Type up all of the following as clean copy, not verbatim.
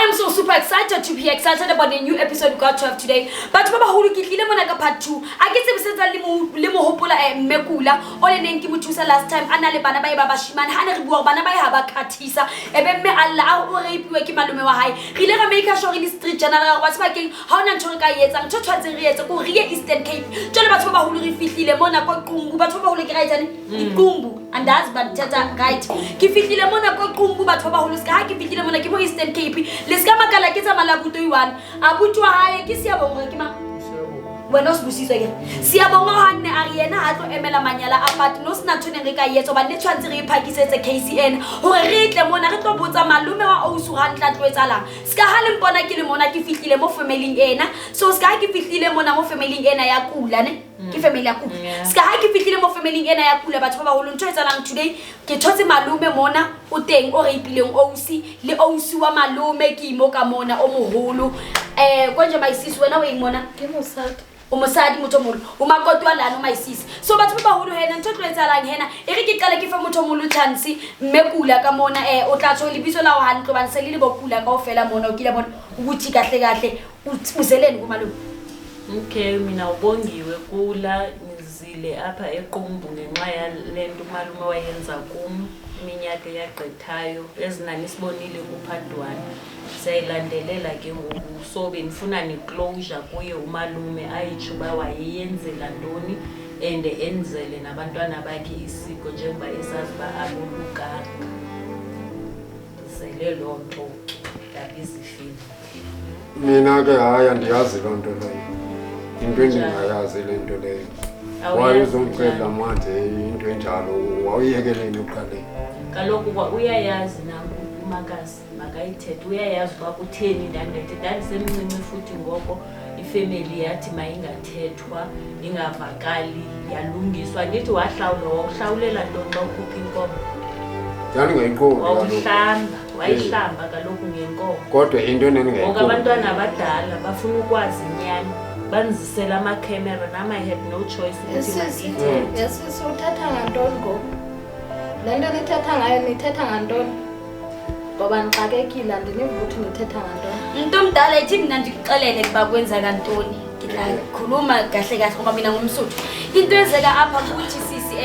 I am so super excited to be excited about the new episode we got to have today. But baba hulu kitlile mona ka part 2. A ke sebetsa le mo hopola Mmekula o le neng ke mo thusa last time ana le bana ba e ba bashimane ha ne re bua bana ba e ha ba khathisa ebe mme alla o reipiwe ke malume wa hae. Re ile ga make sure re street general wa sebakeng ha ona ntho re ka etsa ntho tshwantse re etse ko re ye Eastern Cape. Jole batho ba hulu re fihlile mona ko Qumbu batho ba hulu ke right ane Qumbu andazi ba thetha right. Ke fihlile mona ko Qumbu batho ba hulu ska ha ke fihlile mona ke mo Eastern Cape. Leska makala ke tsa malabuto iwana abutwa hae ke siyabonga ke ma wena usibusiswa ke siyabonga hanne a yena ha tlo emela manyala a but no sina thone re ka yetso ba le tshwantse re iphakisetse KCN hore re tle mona re tlo botsa malume wa Ousu ha ntla tlo etsalang ska ha le mpona ke le mona ke fihlile mo family ena so ska ha ke fihlile mona mo family ena ya Kula ne ke family ya Kula ska ha ke fihlile mo family ena ya Kula batho ba holo ntho etsalang today ke thotse malume mona o teng o re ipileng Ousi le Ousi wa malume ke imo ka mona o moholo konje maisisi wena we imona ke mosadi umusadi motho molo umakoti wa lana maisisi so batho ba holo hena ntho tlo etsalang hena e re ke qala ke fa motho molo chance Mmekula ka mona o tla tsho lebiso la o hantle ba ntse le bokula ka ofela mona o kile bona ukuthi kahle kahle uzeleni kumalume. Okay mina ubongiwe Kula ngizile apha eQumbu ngenxa ya lento umalume wayenza kum iminyaka yaqethayo ezinani sibonile kuphadwana sayilandelela ke ngoku so benifuna ni closure kuye umalume ayichuba wayeyenzela ntoni and enzele nabantwana bakhe isiko njengoba esazi ba abolukanga zele lonto yabizifini. Mina ke haya ndiyazi lonto leyo into endingayazi lento leyo wayezongicela manje into enjalo wawuyekeleni uqale kaloku uyayazi nangu uMakazi makayithethe uyayazi uba kutheni ndandisemncinci futhi ngoko ifamily yathi mayingathethwa ingavakali yalungiswa ndithi wahlawulela ntoni xa ukhupha inkomo yani ngayinkomo wawuhlamba wayihlamba kaloku ngenkomo kodwa into enengayinkomo ngoba abantwana abadala bafuna ukwazi inyani banzisela ama-camera nama I had no choice ukuthi mandiyithethe. Yesisi uthetha ngantoni ngoku lento nithetha ngayo nithetha ngantoni ngoba nixakekile andiniva ukuthi nithetha ngantoni Umuntu omdala ethi mina ndikuxelele kuba kwenza kantoni ngidla khuluma kahle kahle ngoba mina ngumsuthu into ezeka apha ukuthi sisi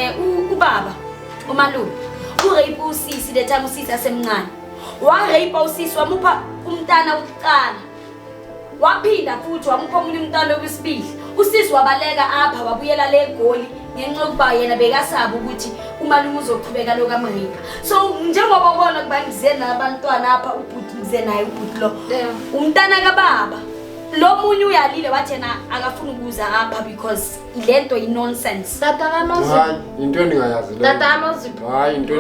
ubaba umalume urape usisi le time usisi asemncane wa rape usisi wamupha umntana ukuqala waphinda futhi wamupha umunye umntana wesibili usisi wabaleka apha wabuyela le egoli ngenxa yokuba yena bekasaba ukuthi umalume uzoqhubeka lo kaMriga so njengoba ubona kuba ngize nabantwana apha ubhuti ngize naye ubhuti lo umntana kababa lo munye uyalile wathi yena akafuna ukuza apha because lento yi nonsense tata kanozi hayi into endingayazi leyo tata kanozi hayi into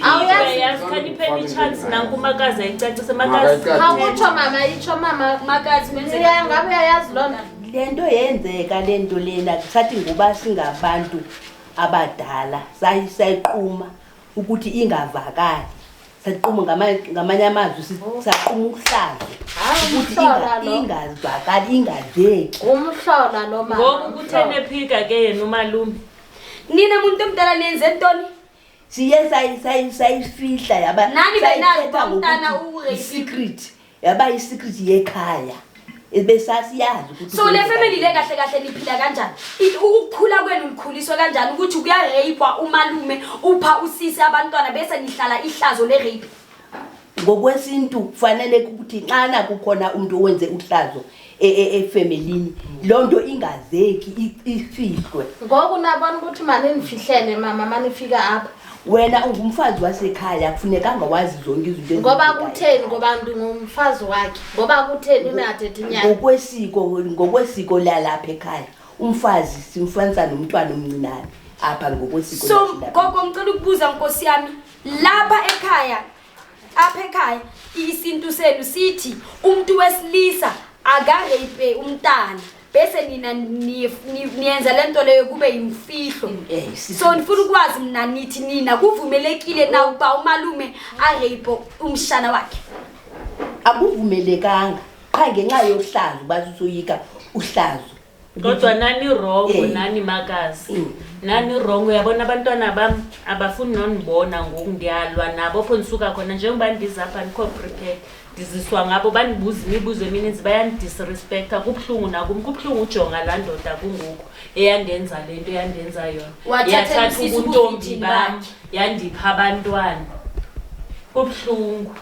awuyazi khaniphe ichance nanku uMakazi ayicacise Makazi awutsho mama itsho mama Makazi menze ngabe uyayazi lona lento yenzeka lento lena kusathi ngoba singabantu abadala sayiqhuma ukuthi ingavakali saqhuma ngamanye amazwi saqhuma ukuhlaza ukuthi ingavakali ingazeki umhlola lo mama ngoku kuthene phika ke yena umalume nina umuntu omdala nenze ntoni siye sayifihla yaba nani benazi umntana secret yaba i-secret yekhaya ebesasiyazi ukuthi so le family le kahle kahle liphila kanjani ukukhula kwenu likhuliswa kanjani ukuthi kuya rape umalume upha usisi abantwana bese nihlala ihlazo le rape ngokwesintu kufanele ukuthi nxana kukhona umuntu owenze uhlazo efamilini lonto ingazeki ifihlwe ngoku nabona ukuthi manje nifihlele mama manifika apha wena ungumfazi wasekhaya kufuneka ngawazi zonke izinto ngoba kutheni ngoba ngumfazi wakhe ngoba kutheni ungathethi inyani ngokwesiko lalapha ekhaya umfazi simfanisa nomntwana omncinane apha ngokwesiko so gogo ngicela ukubuza Nkosi yami lapha ekhaya apha ekhaya isintu senu sithi umuntu wesilisa akarape umntana bese nina niyenza lento leyo kube imfihlo so nifuna ukwazi mina nithi nina kuvumelekile na ukuba umalume arape umshana wakhe akuvumelekanga qha ngenxa yohlazo bathi usoyika uhlazo kodwa nani wrong nani Makazi nani wrong uyabona abantwana bami abafuni nonibona ngokundiyalwa nabo pho nisuka khona njengoba ndizapha nikho prepared ndiziswa ngabo banibuza imibuzo emininzi bayandisrespecta kubhlungu nakum kubhlungu ujonga laa ndoda kungoku eyandenza le nto yandenza yona yathatha ubuntombi bam yandipha abantwana kubhlungu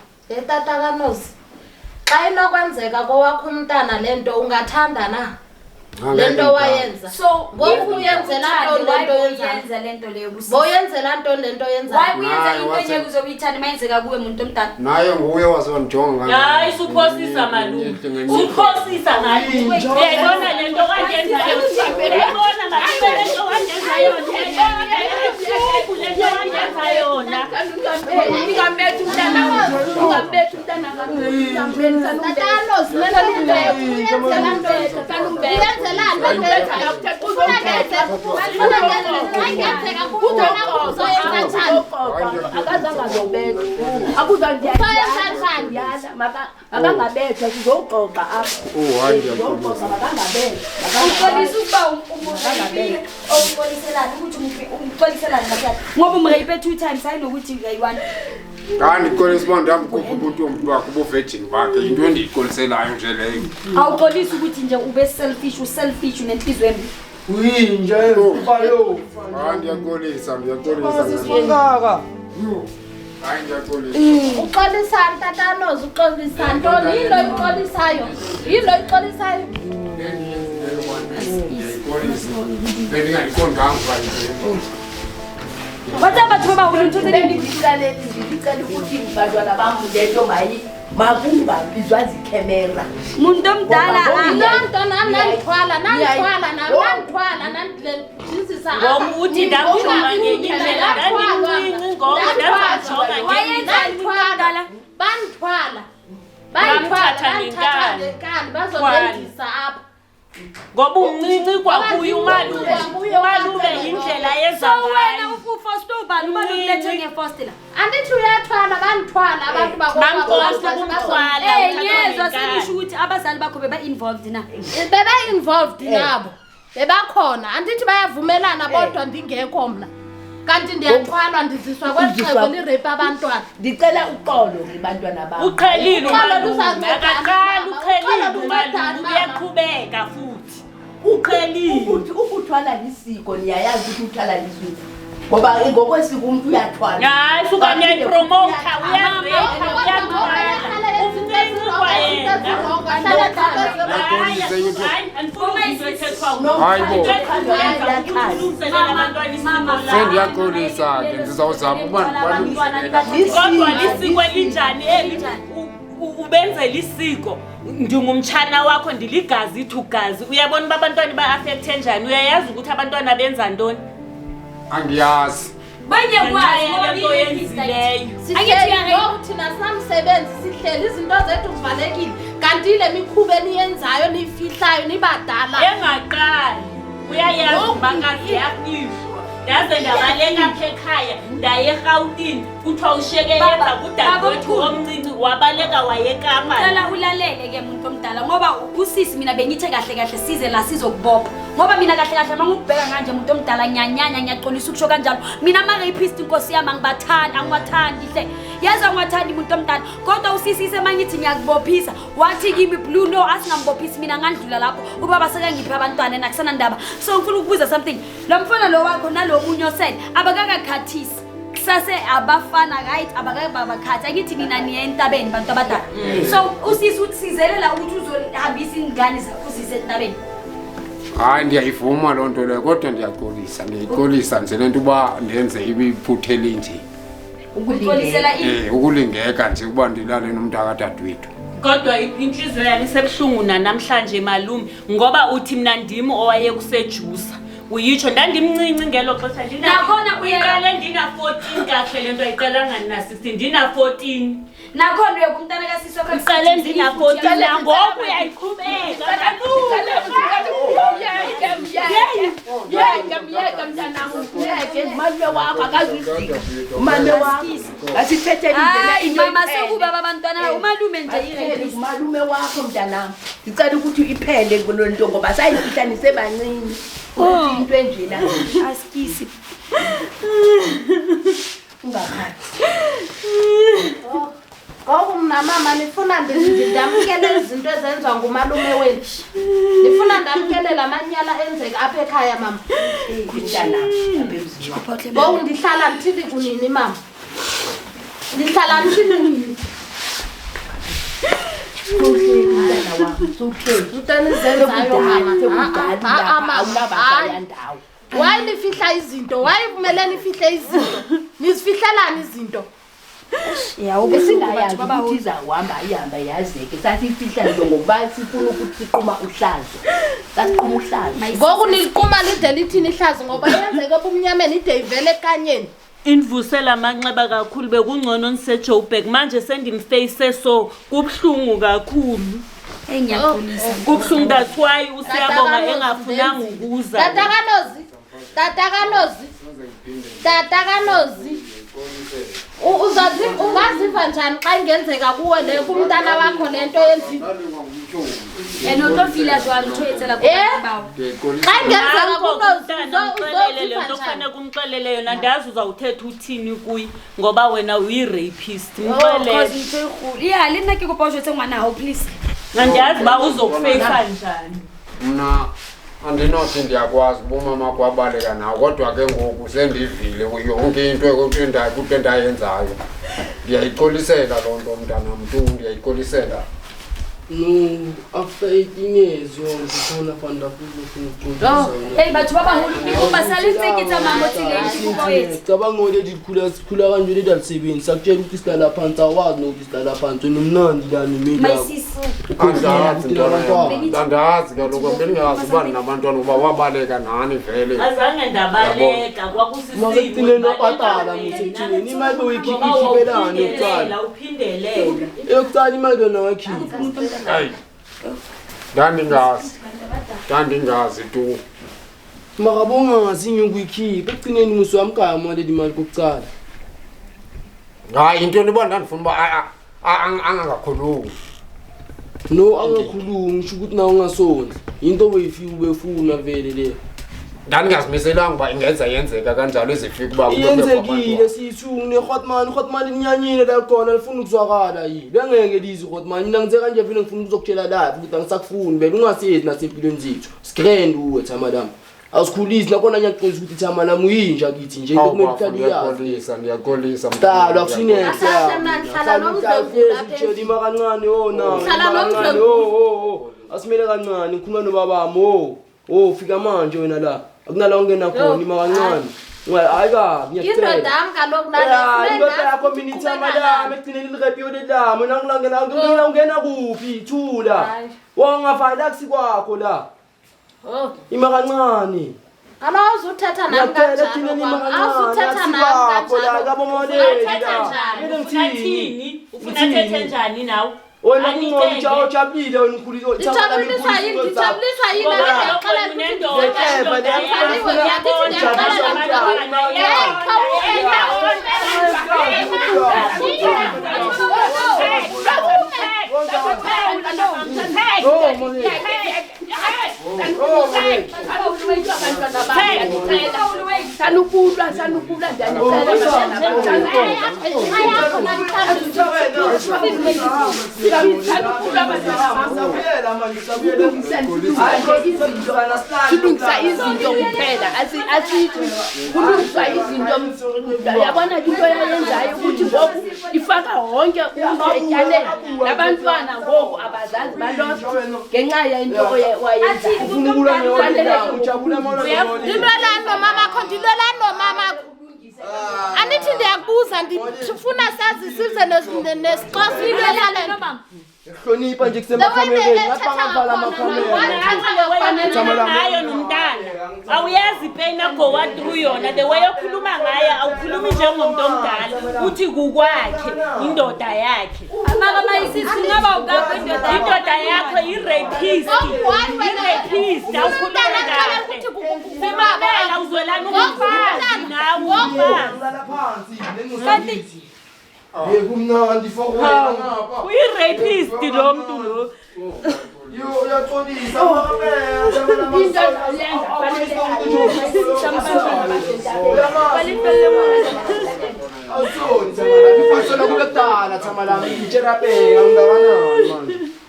Tata kaNosi xa inokwenzeka kowakho umntana le nto ungathanda na lento wayenza So ngoku uyenzela lento leyo boyenzela nto lento yenza why uyenza into enye kuzobithanda mayenzeka kuwe umuntu omdala naye nguye wazonjonga hayi suphosisa malume suphosisa malume uyayibona le nto kanjenzayo uyayibona malume le nto kanjenzayo yona ngingambethi umntana ungambethi umntana Tatanos lento uyenzela nto uyenzelani ayenzeka kukhona kuzoyenza njani akazange azobetha akuzandiyana makangabethwa sizoxoxa apha sizoxoxa makangabethwa uxolisa ukuba umxoliselani ukuthi umxoliselani ngaphakathi ngoba umrape 2 times ayinokuthi uyayiwana kanti xolisa uba ndamkhupha ubuntombi bakhe ubuvejini bakhe yinto endiyiqoliselayo nje leyo awuxolisa ukuthi nje ube selfish unenhliziyo embi uyinje ufayo ndiyaxolisa sisifungaka hayi ndiyaxolisa uxolisani Tatanos uxolisa ntoni yilo ixolisayo bendingandiqondanga wathi abantu babahulu ntuzeni ndicela ukuthi bantwana bam lento makungabizwa zikhemera muntu omdala lonto nami nandithwala nandisisa ngokuthi ndakujonga ngenye indlela ndandimncinci ngoku ndajonga wayenzani bandithwala ngekani bazondendisa apha ngoba umncinci kwakuye umalume yindlela wena ukufosta ubani umalulethe ngefostela andithi uyathwala bandithwala abantu bamposta kumthwala ngezwa senisho ukuthi abazali bakho beba-involved na beba-involved nabo bebakhona andithi bayavumelana bodwa ndingekho mna kanti ndiyathwalwa ndiziswa kwexhego lirepe abantwana ndicela uxolo ngebantwana bam uqhelile akaqali uqhelile umalume uyaqhubeka futhi uqhelile ukuthwala lisiko niyayazi ukuthi uthwala lisiko ngoba ngokwesiko umuntu uyathwala hayi suka niyayipromota uyarepa uyathwala umncinci kwayena sendiyaxolisa ke ndizawuzama uba kodwa lisiko elinjani eli ubenzela isiko ndingumtshana wakho ndiligazi thugazi uyabona uba abantwana ba-affecthe njani uyayazi ukuthi abantwana benza ntoni andiyazi lento yenzileyo ngoku thina sinamsebenzi sihleli izinto zethu zivalekile kanti le mikhuba eniyenzayo niyifihlayo nibadala engaqali uyayazi ubakazi yafishwa ndaze ndabaleka apha ekhaya ndaye erhawutini kuthiwa ushiyeke yenza kudadewethu omncinci wabaleka wayekamani cela ulalele ke muntu omdala ngoba usisi mina bengithe kahle kahle size la sizokubopha ngoba mina kahle kahle mangubheka kanje umuntu omdala nyanyanya ngiyaxolisa ukusho kanjalo mina ama-rapist inkosi yami angiwathandi hle yazi angiwathandi umuntu omdala kodwa usisise mangithi ngiyakubophisa wathi kimi blue no asingambophisi mina ngandlula lapho ubaba sekangiphi abantwana nakusana ndaba so ngifuna ukubuza something lo mfana lo wakho nalo munye osele abakakakhathisi kusase abafana right abakababakhathi akithi nina niye entabeni bantu abadala so usisi uthi sizelela ukuthi uzohambisa ingane zakho usise entabeni hayi ndiyayivuma loo nto leyo kodwa ndiyaxolisa nje lento uba ndenze iphuthe elinje ukulingeka nje ukuba ndilale nomntakadadewethu kodwa inhliziyo yami isebuhlungu namhlanje malume ngoba uthi mna ndim owayekusejusa uyitsho ndandimncinci ngelo xesha nakhona uyiqale ndina-14 kahle le nto ayiqalanga ndina-16 ndina-14 nakhona uyekumntana kasisi wakho iqale ndina-14 nangoku uyayiqhubeka umalume wakho akazuzika umalume wakho asithethele hayi mama sekuba babantwana umalume nje umalume wakho mntanam ndicela ukuthi iphele kuloo nto ngoba sayifihla nisebancinci into enjena asikisi ungakhathi Ngoku mna mama nifuna ndamkele izinto ezenziwa ngumalume wenu. Nifuna ndamkele lamanyala enzeka apha ekhaya mama. mntana apha emzini Ngoku ndihlala ndithini kunini mama? Ndihlala ndithini kunini? mntana wami suhleli Ntoni zenzayo mama? awunabazaya ndawo Why nifihla izinto? Why kumele nifihle izinto? Nisifihlelani izinto? esingayazi ukuthi izawuhamba ihamba yazeke sasifihla nje ngokuba sifuna ukuthi siquma uhlazo sasiquma uhlazo Ngoku niliquma lide lithini ihlazo ngoba yenzeke ebumnyameni ide ivele ekanyeni. Indvusela amanxeba kakhulu bekungcono niseJoburg manje sendimface so kubhlungu kakhulu. engiyaxolisa Kubhlungu that's why usiyabonga engafunanga ukuza. Tata Kanozi. Ungaziva njani xa ingenzeka kuwe le kumntana wakho lento yenzile? enotofila jwalo thoyetsela kubawo Xa ingenzeka Uxelele le nto kunozi kufanele kumxelele yona ndazi uzawuthetha uthini kuyi ngoba wena uyi-rapist cause mxelele ntho ekhulu yeah le nna ke kopa o jwetse ngwana hao please andiyazi uba uzokufeyisa njani. Mna andinothi ndiyakwazi ubumama kwabaleka nawo kodwa ke ngoku sendivile yonke into endayenzayo ndiyayixolisela loo nto mntana mntu ndiyayixolisela. No, after 18 years, ndifuna fanda hey batho ba baholo ke kopa sale ntse ke tsamaya mo tseleng ke kopa o etse cabanga ukuthi sikhula kanje leda lisebenzi akutshela ukuthi sihlala phansi awazi nokuthi sihlala phansi nomnandi lana my imeli sis Andazi kaloku bendingazi ubani nabantwana uba wabaleka nani vele. Azange ndabaleka makekucineni wabhatala musekucineni imali beyikhiphelani yokucala uphindelela eyokucala imali bena wakhipha Hayi. Ndandingazi tu. makabonga ngazinye ukuyikhipha ekugcineni muswamkaya mali imali kokucala Hayi into libona ndandifuna uba angangakhulumi. no angakhulumi ngisho ukuthi nawe ungasondli into ubefuna vele le Ndandingazimiselanga uba ingenza yenzeka kanjalo ezifika uba yenzekile siyithungu ne-Hotman linyanyile la khona lifuna ukuzwakala yini bengeke lizi i-Hotman mina ngize kanje vele ngifuna ukuzokutshela live ukuthi angisakufuni vele ungasezi nasempilweni zethu sigrand uwe thamalami awusikhulisi nakhona ngiyaxolisa ukuthi thamalami uyinja kithi nje into kumele uhlale yazi ndiyaxolisa dalo akusinexe sitshela ima kancane asimele kancane ngikhuluma nobabami fika manje wena la akunala ungena khona ima kancane hayi kabi indoda yami kaloku indoda yakho mina ithamalami ekugcineni lirepiyo lelami wena ungena kuphi thula wangafani akusikwakho la ima kancane awuzuthetha nami kanjani awuzuthetha nami kanjani ufuna thethe njani nawe wena kungoba ujabulile wena ukhulile Ndijabuliswa yini Kulungisa izinto kuphela asithi kulungisa izinto yabona into yayenzayo ukuthi ngoku ifaka wonke umuntu etyaleni nabantwana ngoku abazazi balosho ngenxa yento wayenza ndilwelani nomama anithi ndiyakubuza ndifuna sazi size nesixhosa hlonipha nje kusemakhamereni ngapangavala amakhamera ngayo nomntana awuyazi ipeni agowa through yona the way okhuluma ngayo awukhulumi njengomuntu omdala uthi kukwakhe indoda yakhe indoda yakho i-rapist awukhuluma kahle simamela uzwelana umfazi nawe kumnandi uyi-rapist lo mntu lo Uyaxolisa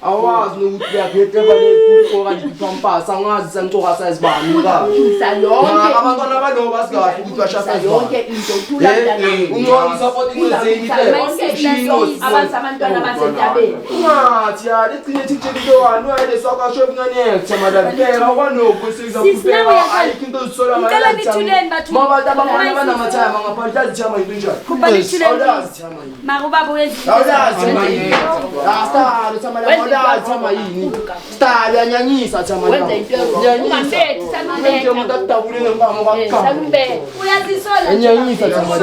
awazi nokuthi uyaphethe balekukokanje iphampasa angazi sancoka sayizibani abantwana abanoba sikahle ukuthi bashasa yonke into uthula abantwana basentabeni ungathi yali igcine thikutshekilewani wayeleswakasho ebunganektha madabibeka kwanokwesekuzaphupheka ayikho into ezisola mabantu abangana banamathayama ngaphandle azithama yinto njani yini style yanyanyisa thama wenza into yanyanyisa umuntu akudabule ngempama kwakukhala yanyanyisa thama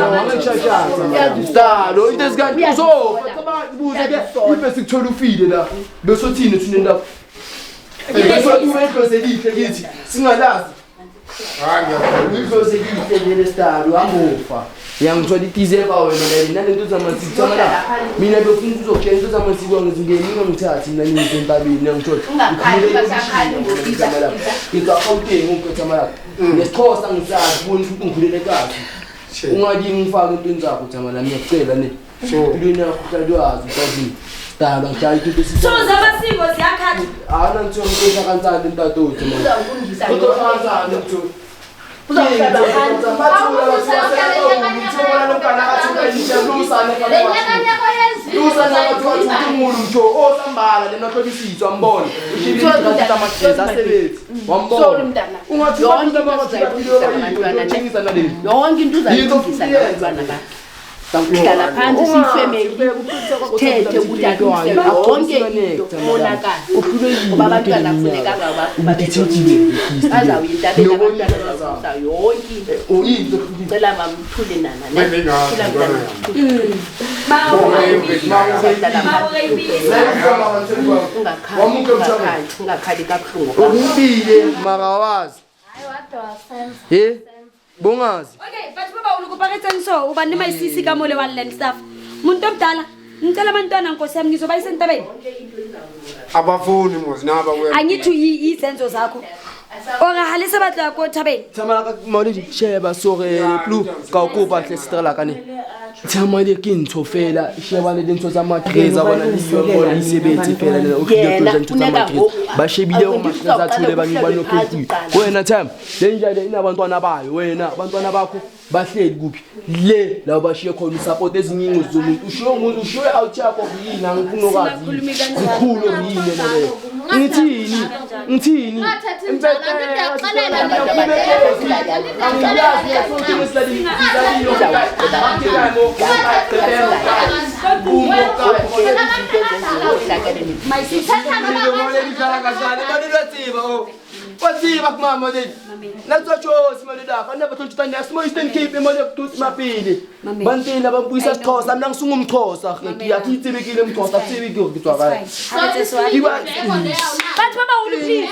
style into ezikanti uzobuze ke ibe sikuthola ufile la bese uthini thina ndaba bese uwedlose lihle kithi singalazi ngiyakuzose lihle le style angofa yangithola itizeka wena nalento zamasiko la mina befuna ukuzokutshela into zamasiko ngizingeni ngingithathi mina nisentabeni ngithola ngikaqoqeni ngokuthatha la ngesixhosa ngisazi ubona ukuthi ngivulele kahle ungathi ngifake into zakho thama la ngiyacela ne impilweni yakho uhlalwazi ukuthi dala ngijala into so zamasiko ziyakhathi ana ngithola into kancane intatoti manje uzawulungisa into kancane ngithola yonke into uzayilungisa abantwana Uhlala phansi sifemeli thethe ukuthi akulise yonke into monakala ngoba abantwana kufuneka bazawuyinta abantwana bazaza yonke into cela mamthule nana ungakhali kabuhlungu ukubile makawazi bongazi okay but baba ulukupaketsa so uba nemayisisi kamole wa land stuff umuntu omdala ngicela abantwana nkosi yami ngizobayisa entabeni abafuni mozinaba wena angithi izenzo zakho ora halisa batla yakho thabeni tsamala ka mawadi sheba sore plu ka ukopa hle strela kane tsamale ke ntho fela sheba le dintho tsa matreza bona le bona isebetse fela le o khile tlo ntho tsa matreza ba shebile o matreza thule ba nyi ba no kheti wena tham le njalo ina abantwana bayo wena abantwana bakho bahleli kuphi le la bashiye khona support ezinyingi zomuntu usho out yakho yini angifuna ukwazi ikhulu yini le ngithini What's mama did? That's what chose Malida. I never told you that small Eastern Cape in Malay to Smapili. Bantila Babuisa toss, I'm not sung toss. I keep him toss, I see we go to a right. But mama will please.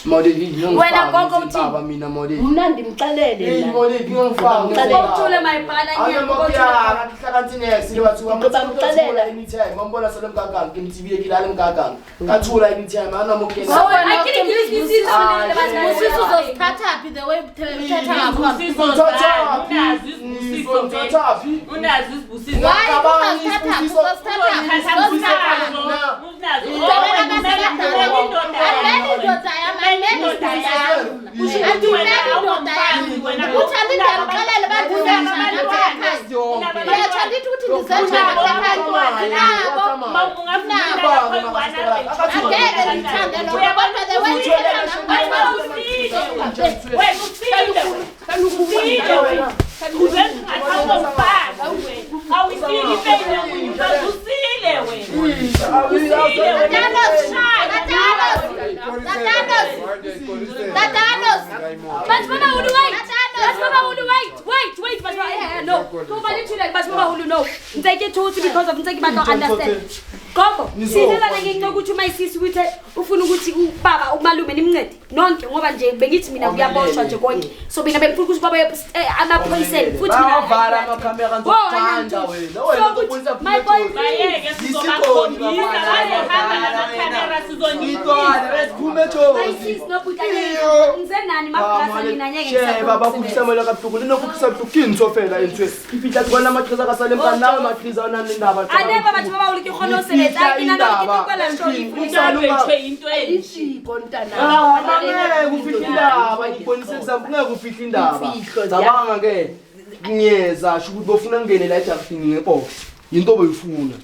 Wena gogo uthi mina modeli mna ndimxelele modeli ngiyongifaka uthule my brother ngiyakubona hlakantini yesile bathu amxelela anytime mambona solo mgaganga ngimtibile kilale mgaganga kathula anytime anamukela so akili ngilizisizo usizo uzosithatha phi the way uthetha ngakho unazi isibusiso because of understand. Gogo, sithela ngeke ukuthi my sisi ukuthi ufuna ukuthi ubaba umalume nimncede. Nonke ngoba nje bengithi mina uyaboshwa nje konke. So mina bengifuna ukuthi baba amaphoyiseni futhi mina avala amakamera ngizokuthanda wena. Wena ukubonisa my boy bayeke sizobakhombisa bayehamba namakamera sizonyithola besiphume thozi. My sis nobutane. Ngizenani maplasa mina ngeke ngisakho. Baba kuhlamela kabuhlungu linokuphisa buhlukini sofela entwe. Ifihla kwana amaxhiza kasale mpana nawe amaxhiza onani indaba. Ane babathi baba ulike khona usebenza ayina nokho kwala story. Usalunga into enhle. Kontana. Ngeke ufihla indaba ngibonisa example ngeke ufihla indaba. Cabanga ke ngiyeza sho ukuthi bofuna ngene la eJackson ngebox. Yinto boyifuna.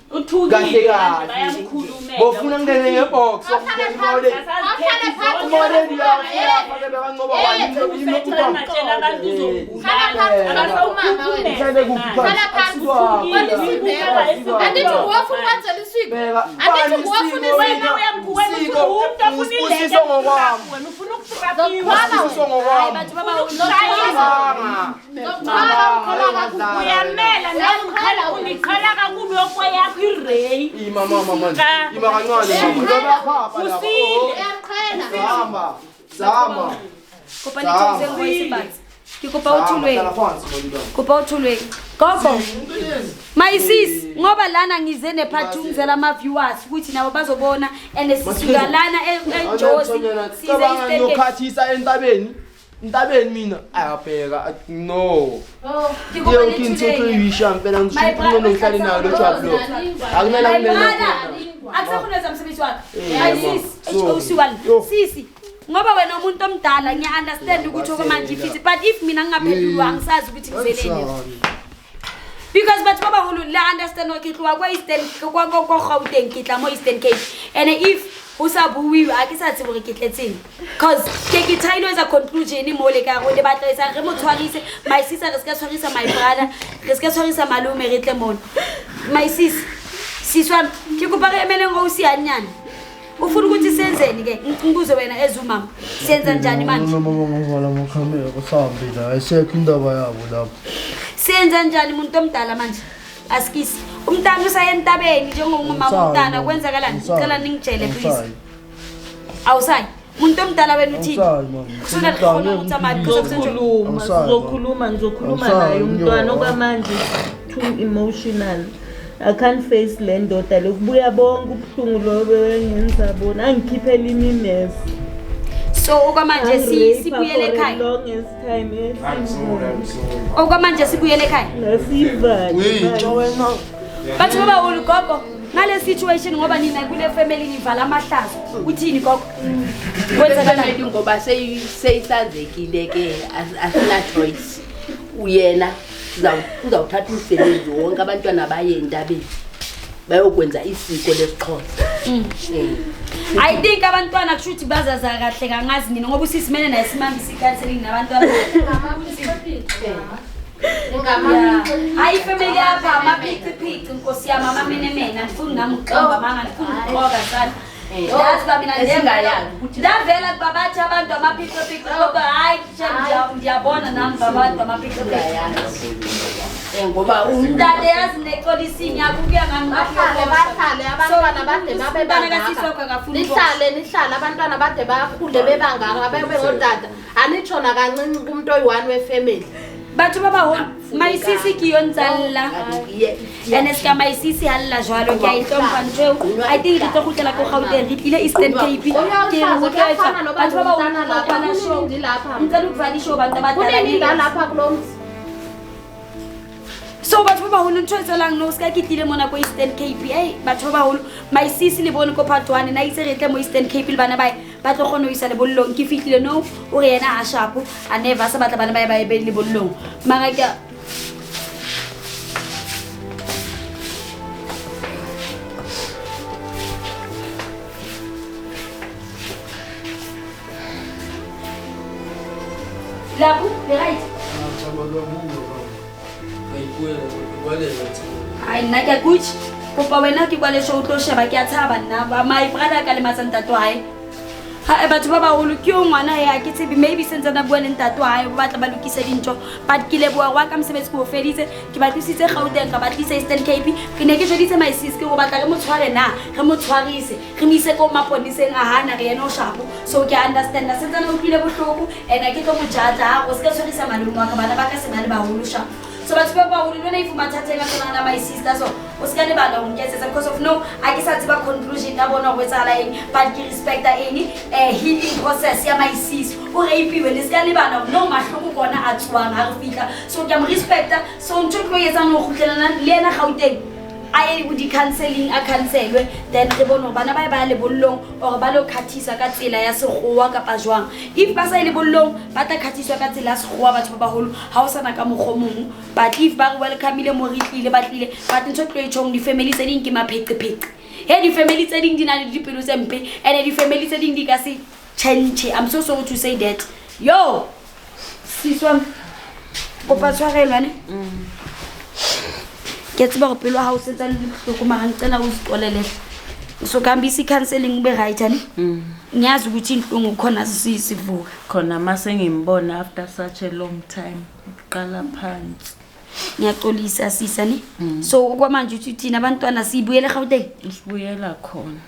Kahle kahle. Bayamkhulumela. Bofuna ngene ngebox sokuthemole. Umore ndiyafaka bebanqoba wani Utshela abantu uyamela nawe unikhala kakhulu yokweyakho iray mama kancane mama zama Kopa nithoze ngoyisibathi. Ngikopa uthulweni. Kopa uthulweni. Gogo. My sis, ngoba lana ngize nepart 2 ngizela ama viewers ukuthi nabo bazobona and sisuka lana eJosi size nokhathisa entabeni mina ayabheka no ngiyokintsoyisha mpela ngishukuru ngihlale nayo lo job lo akumele akusakhuleza umsebenzi wakhe. My sis, usuka sisi ngoba wena umuntu omdala ngiya understand ukuthi okwamanje ifithi but if mina ngingaphendulwa angisazi ukuthi ngizeleni because bathi baba hulu la understand okhihlwa kwa Eastern kwa Gauteng kitla mo Eastern Cape and if usabuwiwe akisathi bore kitletseng cause ke kithailo is a conclusion mo le ka go le batla re mo tshwarise my sister re ska tshwarisa my brother re ska tshwarisa malume re tle mona my sis siswa ke kopa re emele ngo usianyana ufuna ukuthi senzeni ke ngibuze wena ezumama senza njani manje ngoba mukhamela kusambi la ayisekho indaba yabo lapho senza njani umuntu omdala manje asikisi umntana usayentabeni njengomama umntana kwenzakalani ngicela ningitshele please awusayi umuntu omdala wena uthini kusona khona ukuthi amabi sizokhuluma naye umntwana okwamanje too emotional. I can't face le ndoda lokubuya bonke ubuhlungu lobo wengenza bona angikhiphela imimef. So okwamanje sibuyele ekhaya. Longest time. Okwamanje sibuyele ekhaya. Nasiva. wena Bathi baba ulugogo ngale situation ngoba nina kule family nivala amahlazo. Uthini gogo? Kwenzakalani ngoba seyihlanzekile ke asina choice. Uyena uzawuthatha umsebenzi wonke abantwana baye entabeni bayokwenza isiko lesixhosa. I think abantwana kushuthi bazaza kahle kangazi nina ngoba usisimene naye simami sikanseling nabantwana. Hayi family apha amaphiciphici Nkosi yami amamenemene andifuni nami uqamba manga ndifuna ukuqoka sana. Yazi ba mina njengayazi ukuthi ndavela kubabathi abantu amaphiciphici ngoba hayi ndiyabona nami babantu amaphiciphici. Ngoba umntana yazi necolisini yakubuya bahlale abantwana bade babe bangaka nihlale abantwana bade bakhule bebangaka bebe ngodada anitshona kancinci kumuntu oyi1 wefamily batho ba ba my sisi ke yontsalla ene ska my sisi halla jwalo ke a itlhompha ntho I think ke tlo gutlela go Gauteng re tlile Eastern Cape ke go tletsa batho ba ba ona lapha na show dilapha ntse lo kuvali show bantu abadala ni lapha kulomzi so batho ba holo ntho etselang no ska ke tlile mona go Eastern Cape batho ba holo my sisi le bone ko part 1 na itse re tle mo Eastern Cape le bana ba tlo gone o isa le bollong ke fitlile no o re yena a shapo a never sa batla bana ba e be le bollong mara ke Labu, le right. Ai nna ke kuchi. Kopa wena ke kwale show tlo sheba ke a tshaba nna ba my brother ka le matsantato hae. Ha e batho ba ba holo ke o ngwana ya ke tsebe maybe sentse na bua le ntato hae ba batla ba lokisa dintho but ke le bua wa ka msebetsi ko feditse ke ba tlisitse Gauteng ka ba tlisa Eastern Cape ke ne ke joditse my sis ke go batla re mo tshware na re mo tshwarise re mo ise ko maponiseng a hana re eno shapo so ke understand na sentse na o tlile bohloko ena ke tlo mo jaja o se ka tshwarisa malungu wa ka bana ba ka se ba le ba holo shapo. So but people who don't even matter to my sister so what's gonna be long because of no I guess that's about conclusion na bona go tsala eng but ke respect any healing process ya my sis o rape when is gonna be no mahloko kona a tswang ha re fika so ke am respecta so ntho tlo yetsa no khutlelana le ena Gauteng I would counseling a cancelwe then re bona bana ba le bollong or ba lo khathisa ka tsela ya segowa ka pajwang if ba sa le bollong ba ta khathiswa ka tsela ya segowa batho ba baholo ha o sana ka mogomong but if ba welcome ile mo ritlile ba tlile but ntho tlo itshong di family tse ding ke mapheqepheqe he di family tse ding di na le dipelo tse mpe and di family tse ding di ka se change. I'm so sorry to say that yo siswa go pa tshwarelwane ke tseba go pelo ha o setsa le bohloko mara ntena o sikolele so kambisi counseling be right ani ngiyazi ukuthi inhlungu khona sisivuka khona mase ngimbona after such a long time qala phansi ngiyaxolisa sisa ni so okwamanje uthi thina abantwana sibuyele Gauteng sibuyela khona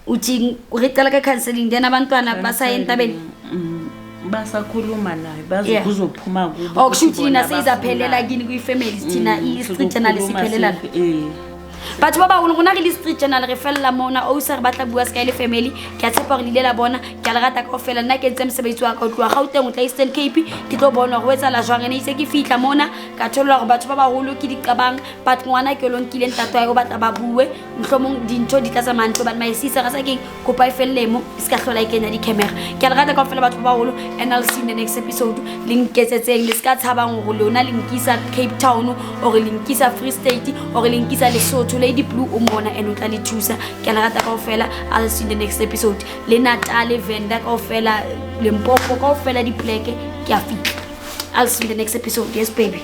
uthi uqala ka counseling then abantwana basayentabeni basakhuluma naye bazokuzophuma kubo okushuthi na seyizaphelela kini kwi families thina I street journal siphelela batho ba ba gona re le street journal re fella mona o sa re batla bua ska ile family ke a tshepa re la bona ke a le rata ka fela nna ke ntse mosebetsi wa ka o tloa Gauteng o tla Eastern Cape ke tlo bona go etsa la jwang ene ise ke fitla mona ka thola gore batho ba ba holo ke diqabang but ngwana ke lonkile ntato ya go batla ba bue mhlomong dintho di tla tsa mantlo ba my sister ga sa ke kopa ifellemo iska hlola ikenya di camera ke a le rata ka fela batho ba ba holo and I'll see in the next episode linketsetseng le ska tshabang go lona linkisa Cape Town o re linkisa Free State o re linkisa Lesotho Lady Blue umona and utla le thusa ke la rata kaofela. I'll see in the next episode le Natal Venda kaofela le Mpopo kaofela di pleke ke a fitla. I'll see in the next episode. Yes baby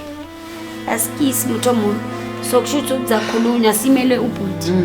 askisi motho mo so kusho tsa khulunya simele ubhuti